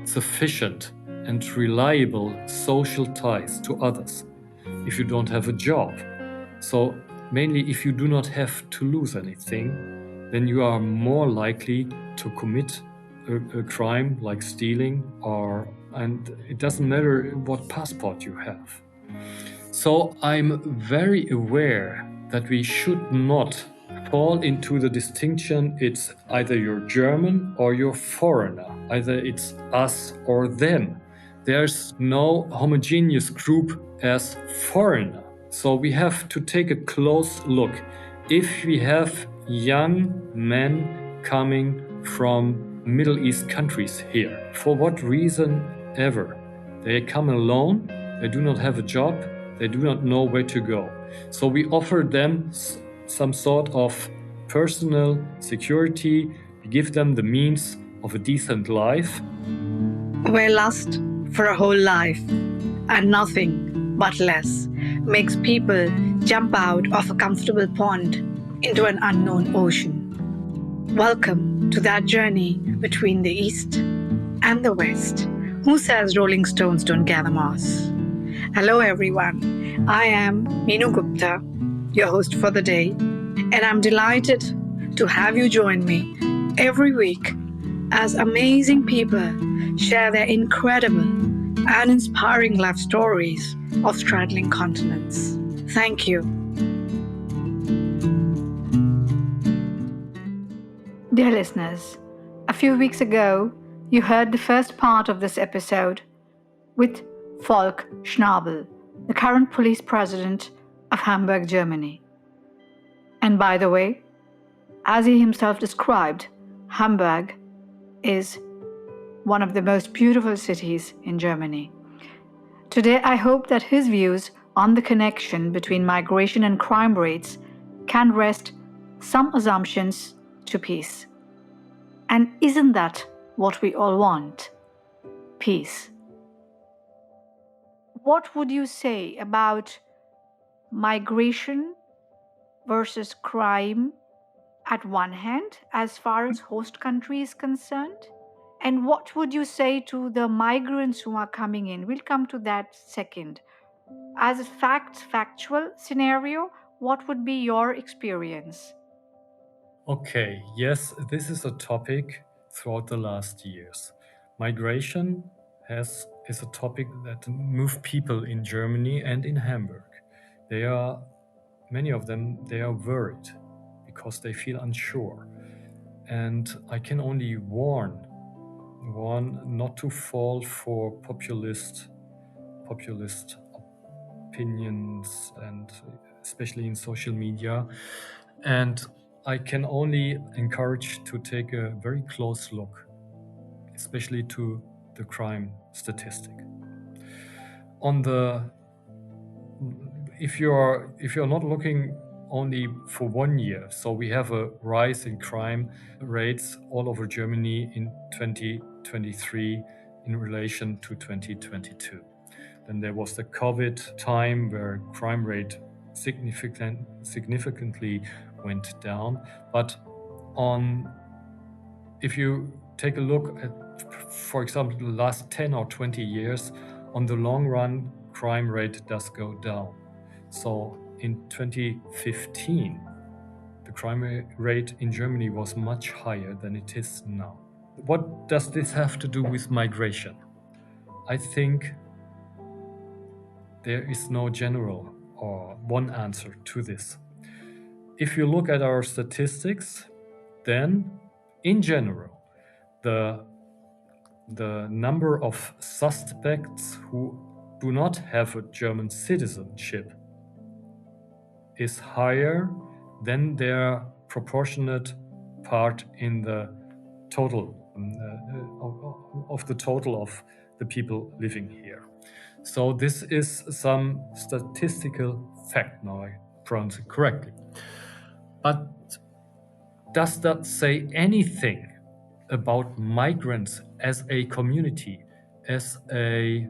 sufficient and reliable social ties to others, if you don't have a job. So mainly if you do not have to lose anything, then you are more likely to commit a crime like stealing, and it doesn't matter what passport you have. So I'm very aware that we should not fall into the distinction it's either you're German or you're foreigner, either it's us or them. There's no homogeneous group as foreigner. So we have to take a close look. If we have young men coming from Middle East countries here, for what reason ever, they come alone, they do not have a job, they do not know where to go. So we offer them some sort of personal security, we give them the means of a decent life. Where lust for a whole life and nothing but less makes people jump out of a comfortable pond into an unknown ocean. Welcome to that journey between the East and the West. Who says Rolling Stones don't gather moss? Hello everyone, I am Meenu Gupta, your host for the day, and I'm delighted to have you join me every week as amazing people share their incredible and inspiring life stories of straddling continents. Thank you. Dear listeners, a few weeks ago, you heard the first part of this episode with Falk Schnabel, the current police president of Hamburg, Germany. And by the way, as he himself described, Hamburg is one of the most beautiful cities in Germany. Today, I hope that his views on the connection between migration and crime rates can wrest some assumptions to peace. And isn't that what we all want? Peace. What would you say about migration versus crime at one hand, as far as host country is concerned? And what would you say to the migrants who are coming in? We'll come to that second. As a factual scenario, what would be your experience? Okay, yes, this is a topic throughout the last years. Migration is a topic that moves people in Germany and in Hamburg. Many of them, they are worried because they feel unsure. And I can only warn not to fall for populist opinions, and especially in social media. And I can only encourage to take a very close look, especially to the crime statistic. If you're not looking only for 1 year, so we have a rise in crime rates all over Germany in 2023 in relation to 2022. Then there was the COVID time where crime rate significantly went down. But if you take a look at, for example, the last 10 or 20 years, on the long run, crime rate does go down. So in 2015, the crime rate in Germany was much higher than it is now. What does this have to do with migration? I think there is no general or one answer to this. If you look at our statistics, then in general, the number of suspects who do not have a German citizenship is higher than their proportionate part in the total of the total of the people living here. So this is some statistical fact, now I pronounce it correctly. But does that say anything about migrants as a community, as a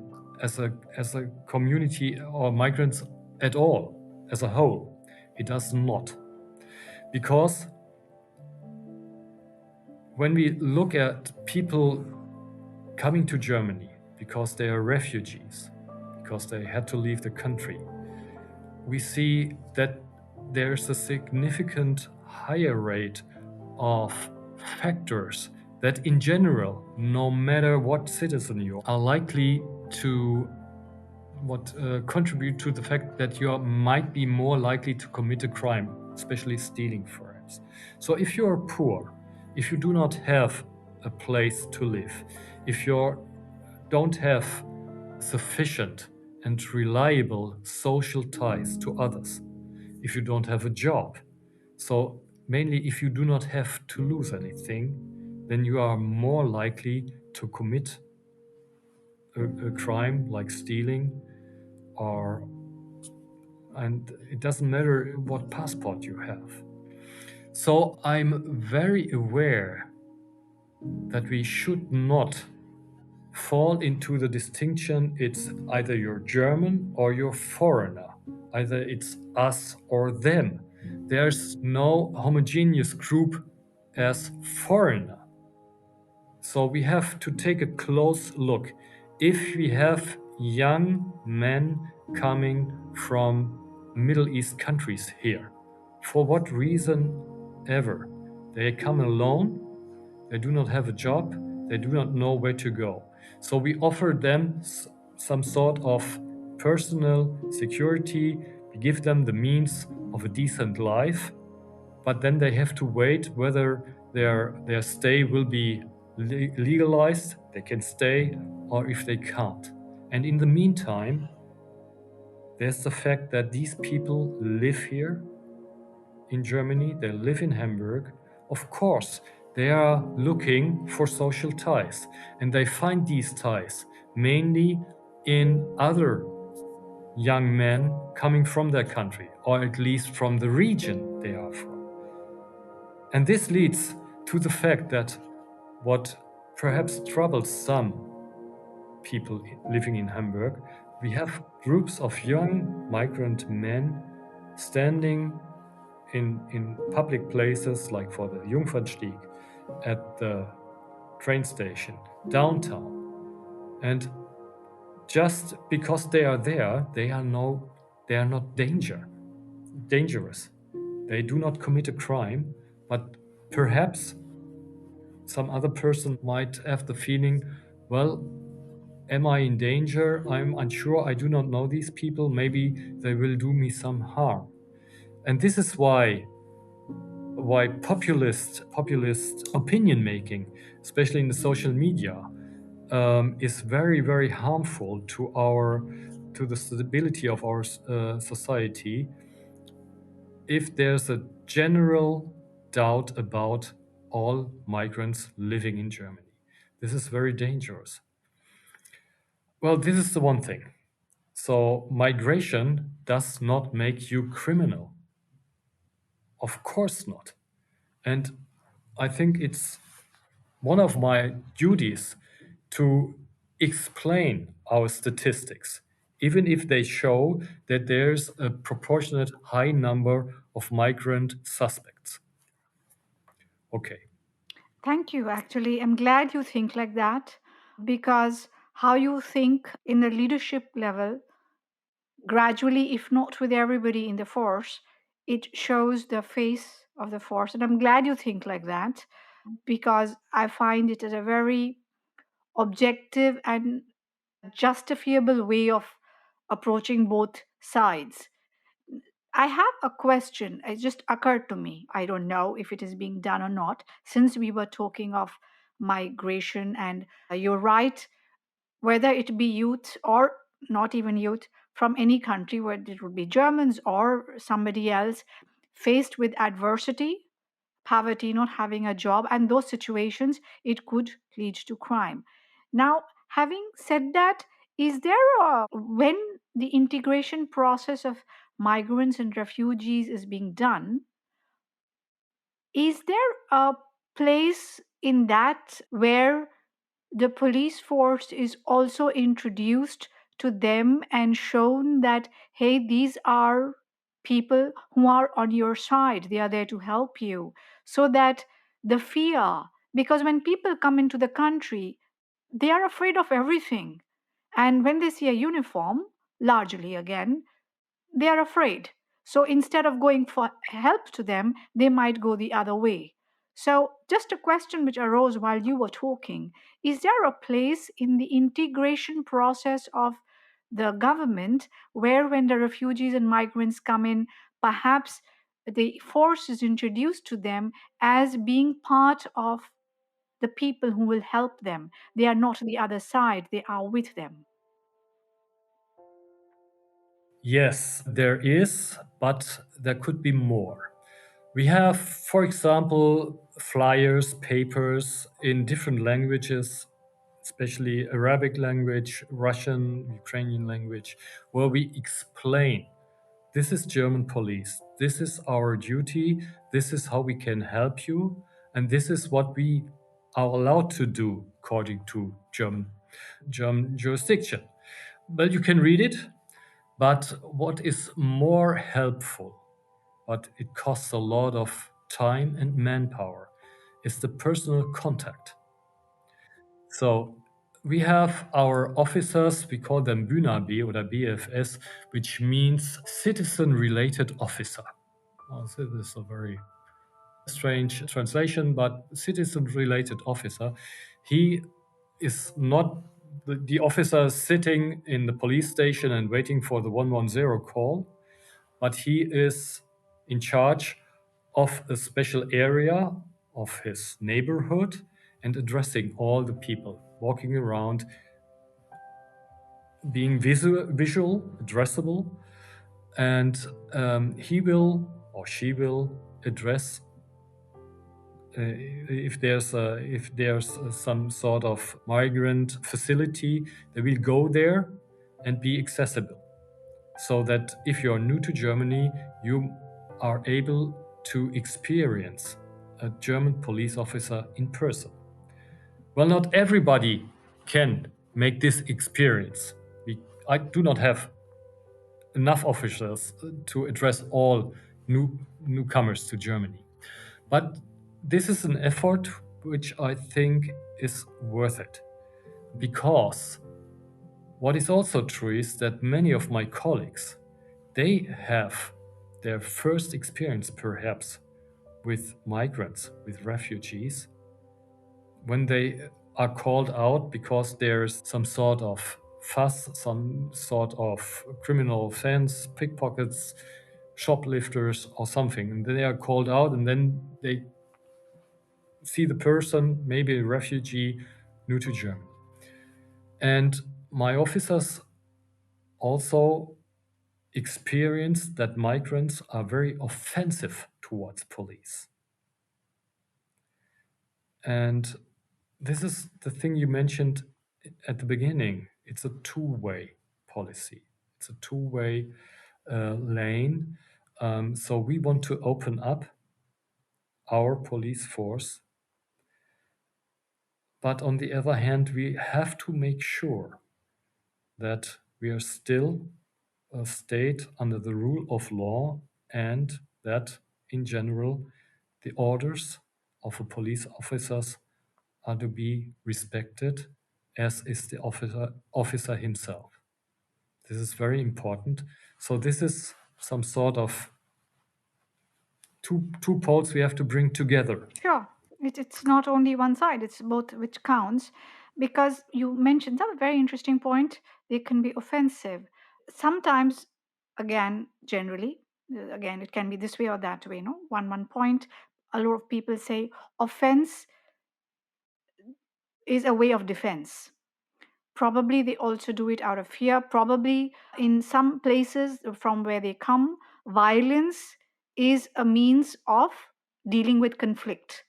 community, or migrants at all, as a whole? It does not. Because when we look at people coming to Germany because they are refugees, because they had to leave the country, we see that there's a significant higher rate of factors that in general, no matter what citizen you are likely to contribute to the fact that you might be more likely to commit a crime, especially stealing, for instance. So if you are poor, if you do not have a place to live, if you don't have sufficient and reliable social ties to others, if you don't have a job, so mainly if you do not have to lose anything, then you are more likely to commit a crime like stealing, or and it doesn't matter what passport you have. So I'm very aware that we should not fall into the distinction it's either you're German or you're foreigner, either it's us or them. There's no homogeneous group as foreigner. So we have to take a close look. If we have young men coming from Middle East countries here, for what reason ever, they come alone, they do not have a job, they do not know where to go. So we offer them some sort of personal security, we give them the means of a decent life, but then they have to wait whether their stay will be legalized, they can stay, or if they can't. And in the meantime, there's the fact that these people live here in Germany, they live in Hamburg. Of course, they are looking for social ties, and they find these ties mainly in other young men coming from their country, or at least from the region they are from. And this leads to the fact that what perhaps troubles some people living in Hamburg, we have groups of young migrant men standing in public places like for the Jungfernstieg, at the train station, downtown. And just because they are there, they are not dangerous. They do not commit a crime, but perhaps some other person might have the feeling, well, am I in danger? I'm unsure. I do not know these people. Maybe they will do me some harm. And this is why populist opinion making, especially in the social media, is very, very harmful to the stability of our society. If there's a general doubt about all migrants living in Germany, this is very dangerous. Well, this is the one thing. So migration does not make you criminal. Of course not. And I think it's one of my duties to explain our statistics, even if they show that there's a proportionate high number of migrant suspects. Okay. Thank you. Actually, I'm glad you think like that, because how you think in the leadership level, gradually, if not with everybody in the force, it shows the face of the force. And I'm glad you think like that, because I find it as a very objective and justifiable way of approaching both sides. I have a question. It just occurred to me. I don't know if it is being done or not, since we were talking of migration. And you're right, whether it be youth or not even youth from any country, whether it would be Germans or somebody else, faced with adversity, poverty, not having a job, and those situations, it could lead to crime. Now, having said that, is there when the integration process of migrants and refugees is being done, is there a place in that where the police force is also introduced to them and shown that, hey, these are people who are on your side, they are there to help you, so that the fear, because when people come into the country, they are afraid of everything. And when they see a uniform, largely again, they are afraid. So instead of going for help to them, they might go the other way. So, just a question which arose while you were talking: is there a place in the integration process of the government where, when the refugees and migrants come in, perhaps the force is introduced to them as being part of the people who will help them? They are not the other side, they are with them. Yes, there is, but there could be more. We have, for example, flyers, papers in different languages, especially Arabic language, Russian, Ukrainian language, where we explain this is German police, this is our duty, this is how we can help you, and this is what we are allowed to do according to German jurisdiction. Well, you can read it, but what is more helpful, but it costs a lot of time and manpower, is the personal contact. So we have our officers, we call them BÜNAB or BFS, which means citizen related officer. Well, so this is a very strange translation, but citizen related officer. He is not the officer sitting in the police station and waiting for the 110 call, but he is in charge of a special area of his neighborhood and addressing all the people walking around, being visual, addressable, and he will or she will address if there's some sort of migrant facility. They will go there and be accessible, so that if you're new to Germany, you are able to experience a German police officer in person. Well, not everybody can make this experience. I do not have enough officers to address all newcomers to Germany. But this is an effort which I think is worth it, because what is also true is that many of my colleagues, they have their first experience perhaps with migrants, with refugees, when they are called out because there's some sort of fuss, some sort of criminal offense, pickpockets, shoplifters, or something. And they are called out, and then they see the person, maybe a refugee, new to Germany. And my officers also experience that migrants are very offensive towards police. And this is the thing you mentioned at the beginning. It's a two-way policy. It's a two-way lane. So we want to open up our police force. But on the other hand, we have to make sure that we are still a state under the rule of law, and that, in general, the orders of the police officers are to be respected, as is the officer himself. This is very important. So this is some sort of two poles we have to bring together. Sure. It's not only one side, it's both which counts. Because you mentioned that very interesting point, they can be offensive. Sometimes, again, generally, again, it can be this way or that way, no? One point, a lot of people say offense is a way of defense. Probably they also do it out of fear. Probably in some places from where they come, violence is a means of dealing with conflict.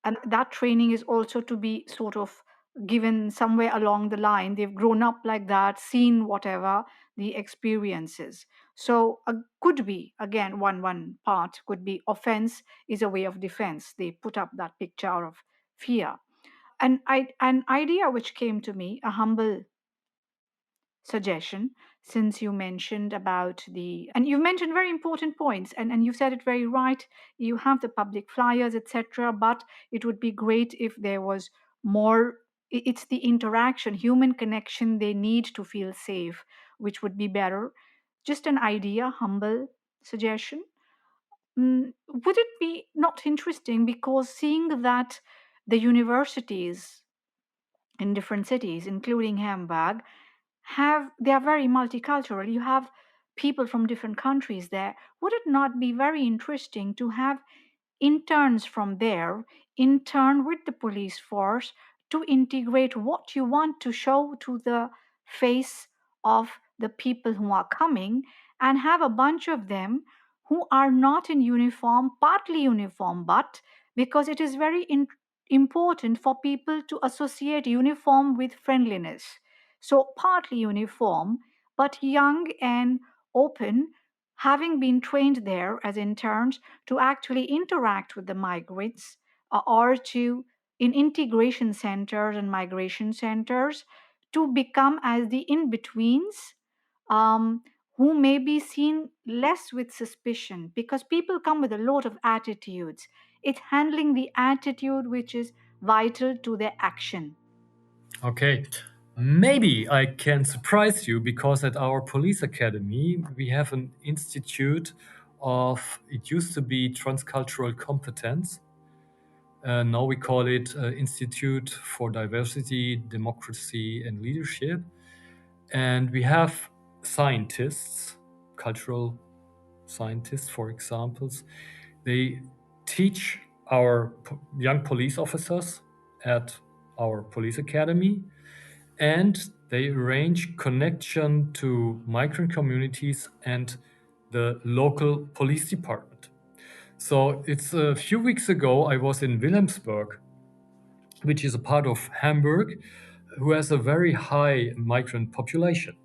And that training is also to be sort of given somewhere along the line. They've grown up like that, seen whatever the experiences. So could be, again, one part could be offense is a way of defense. They put up that picture out of fear. And an idea which came to me, a humble suggestion, since you mentioned about and you mentioned very important points, and you said it very right. You have the public flyers, etc., but it would be great if there was more it's the interaction, human connection they need to feel safe, which would be better. Just an idea, humble suggestion. Would it be not interesting, because seeing that the universities in different cities, including Hamburg, they are very multicultural. You have people from different countries there. Would it not be very interesting to have interns from there intern with the police force to integrate what you want to show to the face of the people who are coming, and have a bunch of them who are not in uniform, partly uniform, but because it is very important for people to associate uniform with friendliness. So, partly uniform, but young and open, having been trained there as interns to actually interact with the migrants, or to in integration centers and migration centers, to become as the in-betweens, um, who may be seen less with suspicion, because people come with a lot of attitudes. It's handling the attitude which is vital to their action. Okay, maybe I can surprise you because at our police academy we have an institute of, it used to be transcultural competence. Now we call it Institute for Diversity, Democracy and Leadership. And we have scientists, cultural scientists, for examples. They teach our young police officers at our police academy, and they arrange connection to migrant communities and the local police department. So it's a few weeks ago, I was in Wilhelmsburg, which is a part of Hamburg, who has a very high migrant population.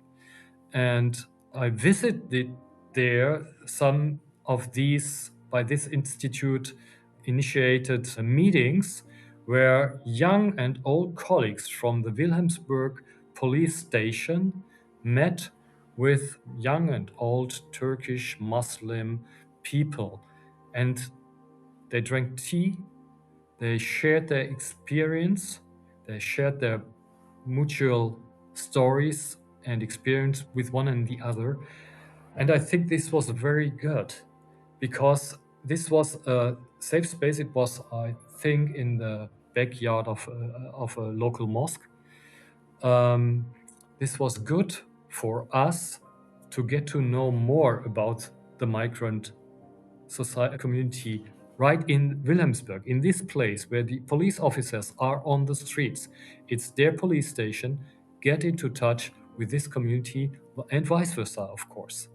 And I visited there some of these, by this institute, initiated meetings where young and old colleagues from the Wilhelmsburg police station met with young and old Turkish Muslim people. And they drank tea, they shared their experience, they shared their mutual stories and experience with one and the other. And I think this was very good because this was a safe space. It was, I think, in the backyard of a local mosque. This was good for us to get to know more about the migrant society community right in Wilhelmsburg, in this place where the police officers are on the streets. It's their police station. Get into touch with this community and vice versa, of course.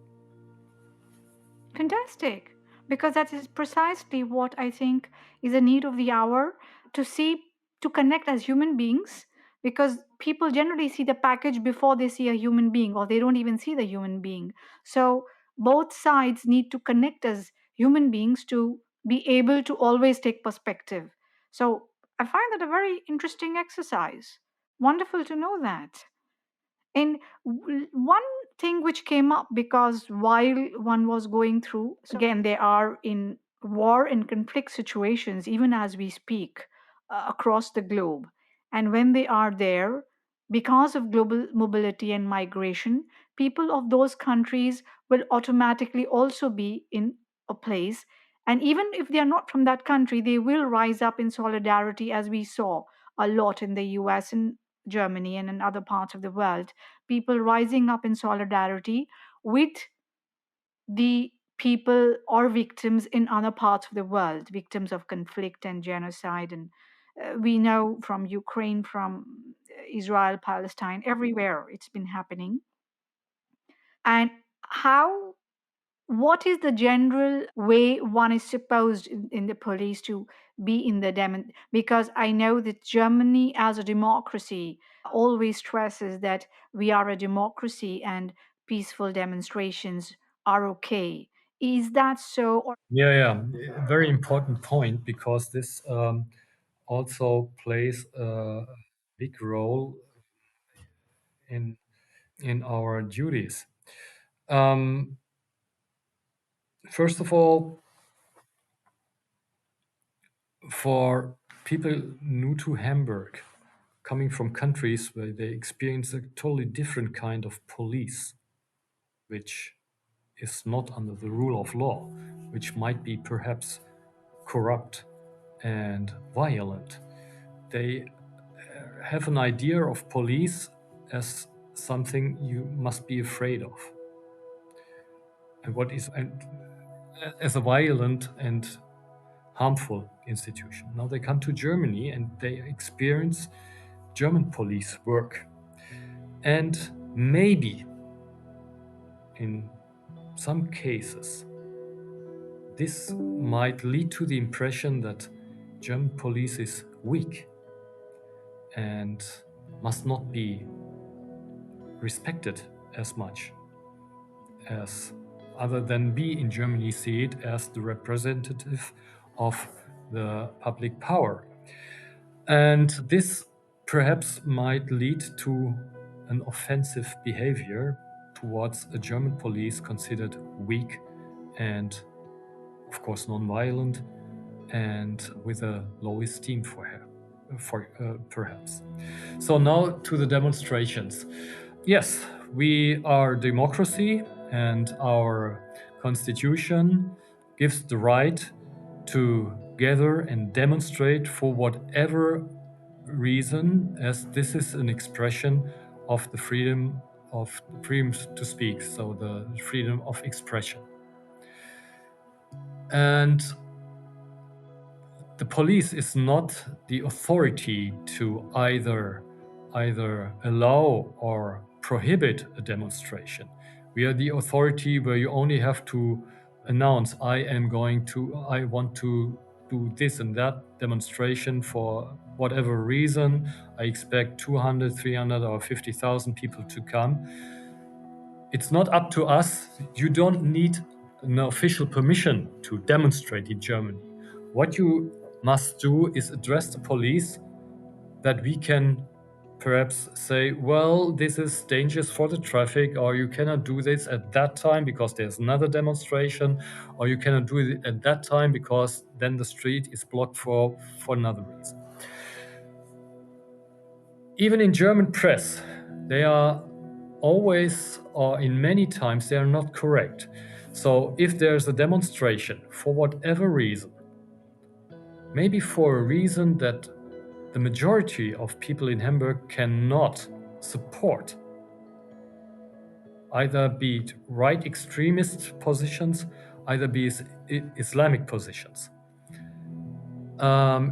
Fantastic, because that is precisely what I think is a need of the hour, to see, to connect as human beings, because people generally see the package before they see a human being, or they don't even see the human being. So both sides need to connect as human beings to be able to always take perspective. So I find that a very interesting exercise. Wonderful to know that. And one thing which came up, because while one was going through, so again, they are in war and conflict situations, even as we speak, across the globe. And when they are there, because of global mobility and migration, people of those countries will automatically also be in a place. And even if they are not from that country, they will rise up in solidarity, as we saw a lot in the US and Germany and in other parts of the world, people rising up in solidarity with the people or victims in other parts of the world, victims of conflict and genocide. And we know from Ukraine, from Israel, Palestine, everywhere it's been happening. And how, what is the general way one is supposed in the police to be in the because I know that Germany as a democracy always stresses that we are a democracy and peaceful demonstrations are okay. Is that so? Or Yeah, very important point because this also plays a big role in our duties. Um, First of all, for people new to Hamburg, coming from countries where they experience a totally different kind of police, which is not under the rule of law, which might be perhaps corrupt and violent. They have an idea of police as something you must be afraid of, and as a violent and harmful institution. Now they come to Germany and they experience German police work. And maybe in some cases, this might lead to the impression that German police is weak and must not be respected as much as other than we in Germany see it as the representative of the public power. And this perhaps might lead to an offensive behavior towards a German police considered weak and, of course, non-violent and with a low esteem for her, perhaps. So now to the demonstrations. Yes, we are a democracy and our constitution gives the right to gather and demonstrate for whatever reason, as this is an expression of the freedom to speak, so the freedom of expression. And the police is not the authority to either allow or prohibit a demonstration. We are the authority where you only have to announce, I want to do this and that demonstration for whatever reason. I expect 200, 300 or 50,000 people to come. It's not up to us. You don't need an official permission to demonstrate in Germany. What you must do is address the police, that we can perhaps say, well, this is dangerous for the traffic, or you cannot do this at that time because there's another demonstration, or you cannot do it at that time because then the street is blocked for another reason. Even in German press, they are always, or in many times, they are not correct. So if there's a demonstration for whatever reason, maybe for a reason that the majority of people in Hamburg cannot support, either be it right extremist positions, either be Islamic positions.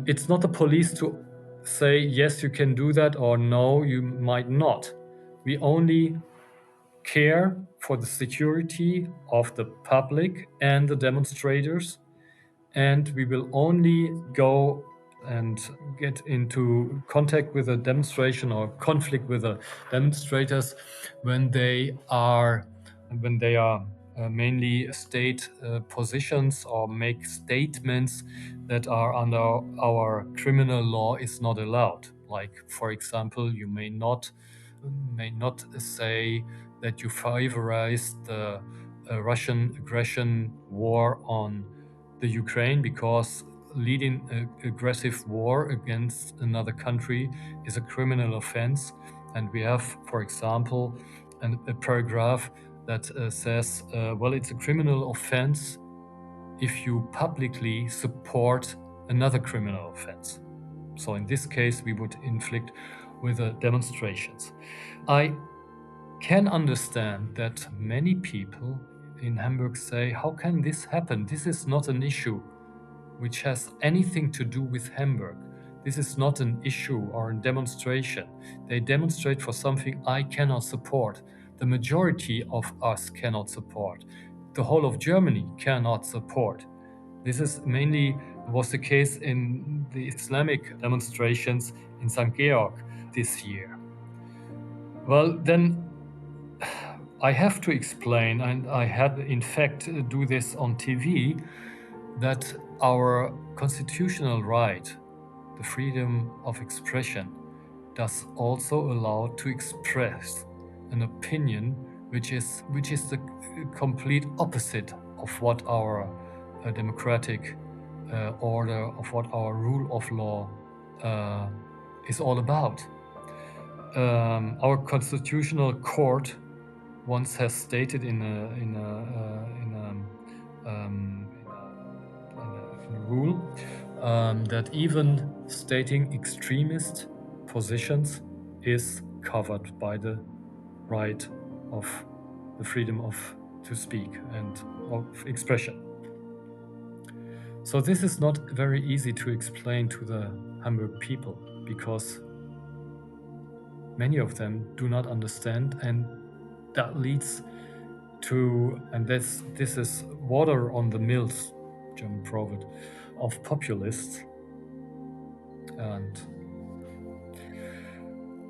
It's not the police to say, yes, you can do that, or no, you might not. We only care for the security of the public and the demonstrators, and we will only go and get into contact with a demonstration or conflict with the demonstrators when they are mainly state positions or make statements that are under our criminal law is not allowed. Like, for example, you may not say that you favorize the Russian aggression war on the Ukraine, because leading an aggressive war against another country is a criminal offense. And we have, for example, a paragraph that says, well, it's a criminal offense if you publicly support another criminal offense. So in this case, we would inflict with the demonstrations. I can understand that many people in Hamburg say, how can this happen? This is not an issue which has anything to do with Hamburg. This is not an issue or a demonstration. They demonstrate for something I cannot support. The majority of us cannot support. The whole of Germany cannot support. This is mainly was the case in the Islamic demonstrations in St. Georg this year. Well, then I have to explain, and I had in fact do this on TV, that our constitutional right, the freedom of expression, does also allow to express an opinion which is the complete opposite of what our democratic order, of what our rule of law is all about. our constitutional court once has stated in a rule that even stating extremist positions is covered by the right of the freedom of to speak and of expression. So this is not very easy to explain to the Hamburg people, because many of them do not understand, and that leads to, and this is water on the mills, German proverb, of populists. And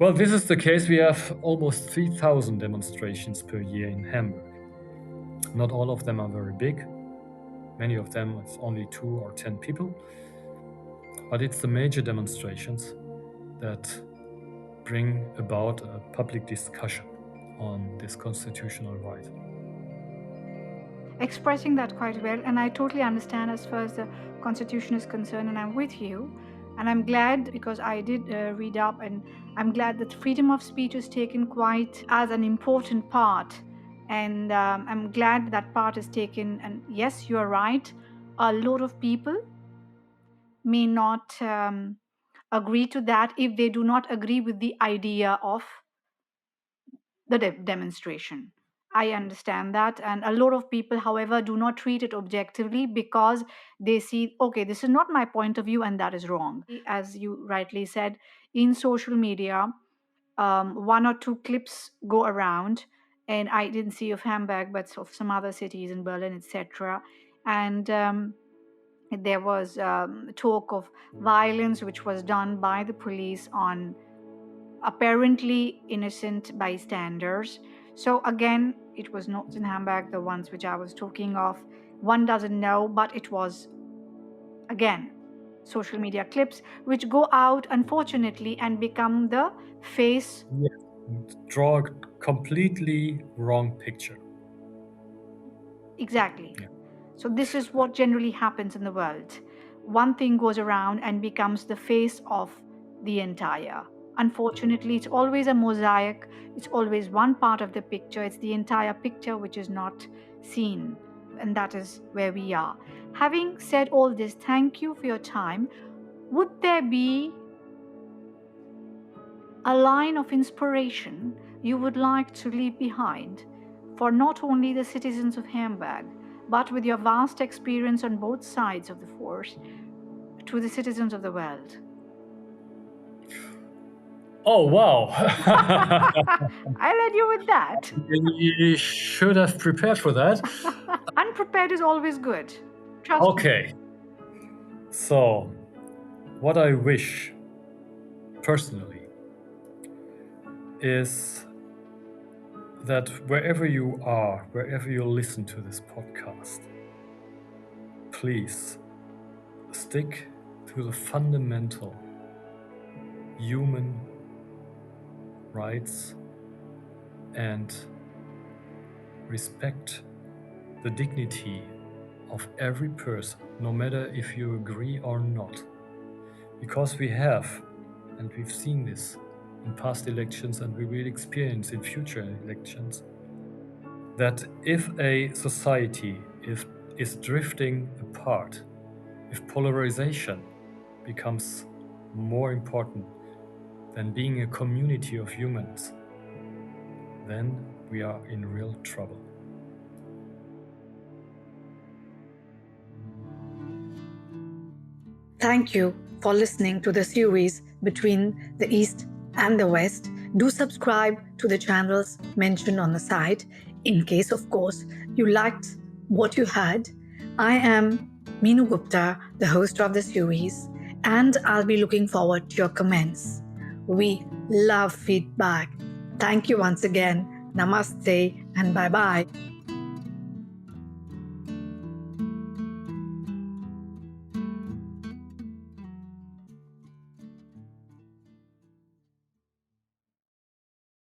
well, this is the case. We have almost 3,000 demonstrations per year in Hamburg. Not all of them are very big. Many of them it's only 2 or 10 people. But it's the major demonstrations that bring about a public discussion on this constitutional right. Expressing that quite well, and I totally understand as far as the Constitution is concerned, and I'm with you. And I'm glad, because I did read up, and I'm glad that freedom of speech is taken quite as an important part. And I'm glad that part is taken. And yes, you're right. A lot of people may not agree to that if they do not agree with the idea of the demonstration. I understand that. And a lot of people, however, do not treat it objectively because they see, okay, this is not my point of view and that is wrong. As you rightly said, in social media, 1 or 2 clips go around, and I didn't see of Hamburg, but of some other cities in Berlin, etc. And there was talk of violence which was done by the police on apparently innocent bystanders. So again, it was not in Hamburg, the ones which I was talking of. One doesn't know, but it was, again, social media clips which go out, unfortunately, and become the face. Yes. Draw a completely wrong picture. Exactly. Yeah. So this is what generally happens in the world. One thing goes around and becomes the face of the entire. Unfortunately, it's always a mosaic. It's always one part of the picture. It's the entire picture which is not seen. And that is where we are. Having said all this, thank you for your time. Would there be a line of inspiration you would like to leave behind for not only the citizens of Hamburg, but with your vast experience on both sides of the force, to the citizens of the world? Oh, wow. I led you with that. You should have prepared for that. Unprepared is always good. Trust okay. Me. So, what I wish personally is that wherever you are, wherever you listen to this podcast, please stick to the fundamental human rights and respect the dignity of every person, no matter if you agree or not. Because we have, and we've seen this in past elections, and we will experience in future elections, that if a society is drifting apart, if polarization becomes more important than being a community of humans, then we are in real trouble. Thank you for listening to the series Between the East and the West. Do subscribe to the channels mentioned on the site in case, of course, you liked what you heard. I am Meenu Gupta, the host of the series, and I'll be looking forward to your comments. We love feedback. Thank you once again. Namaste and bye-bye.